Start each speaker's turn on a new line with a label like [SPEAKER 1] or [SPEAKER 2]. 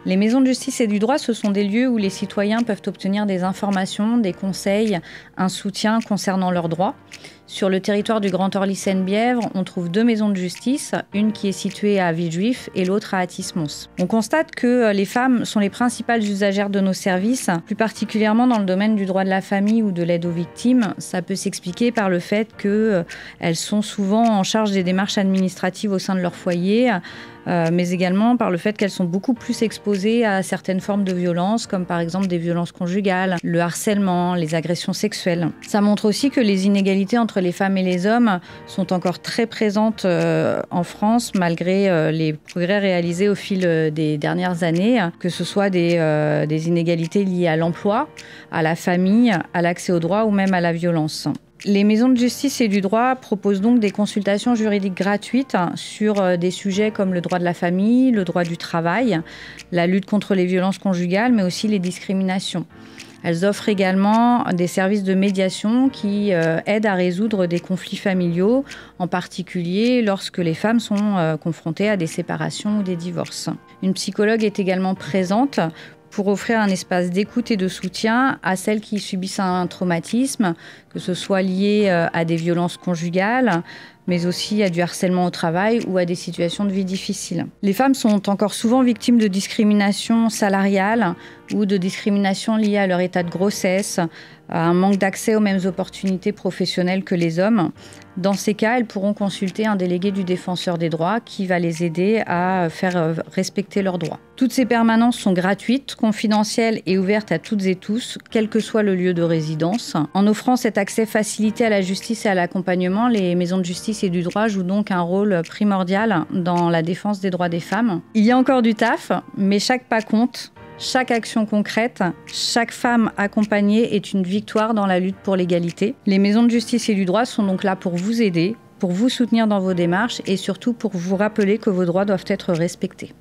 [SPEAKER 1] Les maisons de justice et du droit, ce sont des lieux où les citoyens peuvent obtenir des informations, des conseils, un soutien concernant leurs droits. Sur le territoire du Grand Orly-Seine-Bièvre, on trouve 2 maisons de justice, une qui est située à Villejuif et l'autre à Athis-Mons. On constate que les femmes sont les principales usagères de nos services, plus particulièrement dans le domaine du droit de la famille ou de l'aide aux victimes. Ça peut s'expliquer par le fait qu'elles sont souvent en charge des démarches administratives au sein de leur foyer, mais également par le fait qu'elles sont beaucoup plus exposées à certaines formes de violences, comme par exemple des violences conjugales, le harcèlement, les agressions sexuelles. Ça montre aussi que les inégalités entre les femmes et les hommes sont encore très présentes en France, malgré les progrès réalisés au fil des dernières années, que ce soit des inégalités liées à l'emploi, à la famille, à l'accès aux droits ou même à la violence. Les maisons de justice et du droit proposent donc des consultations juridiques gratuites sur des sujets comme le droit de la famille, le droit du travail, la lutte contre les violences conjugales, mais aussi les discriminations. Elles offrent également des services de médiation qui aident à résoudre des conflits familiaux, en particulier lorsque les femmes sont confrontées à des séparations ou des divorces. Une psychologue est également présente pour offrir un espace d'écoute et de soutien à celles qui subissent un traumatisme, que ce soit lié à des violences conjugales, mais aussi à du harcèlement au travail ou à des situations de vie difficiles. Les femmes sont encore souvent victimes de discrimination salariale ou de discrimination liée à leur état de grossesse, à un manque d'accès aux mêmes opportunités professionnelles que les hommes. Dans ces cas, elles pourront consulter un délégué du défenseur des droits qui va les aider à faire respecter leurs droits. Toutes ces permanences sont gratuites, confidentielles et ouvertes à toutes et tous, quel que soit le lieu de résidence. En offrant cet accès facilité à la justice et à l'accompagnement, les maisons de justice et du droit jouent donc un rôle primordial dans la défense des droits des femmes. Il y a encore du taf, mais chaque pas compte. Chaque action concrète, chaque femme accompagnée est une victoire dans la lutte pour l'égalité. Les maisons de justice et du droit sont donc là pour vous aider, pour vous soutenir dans vos démarches et surtout pour vous rappeler que vos droits doivent être respectés.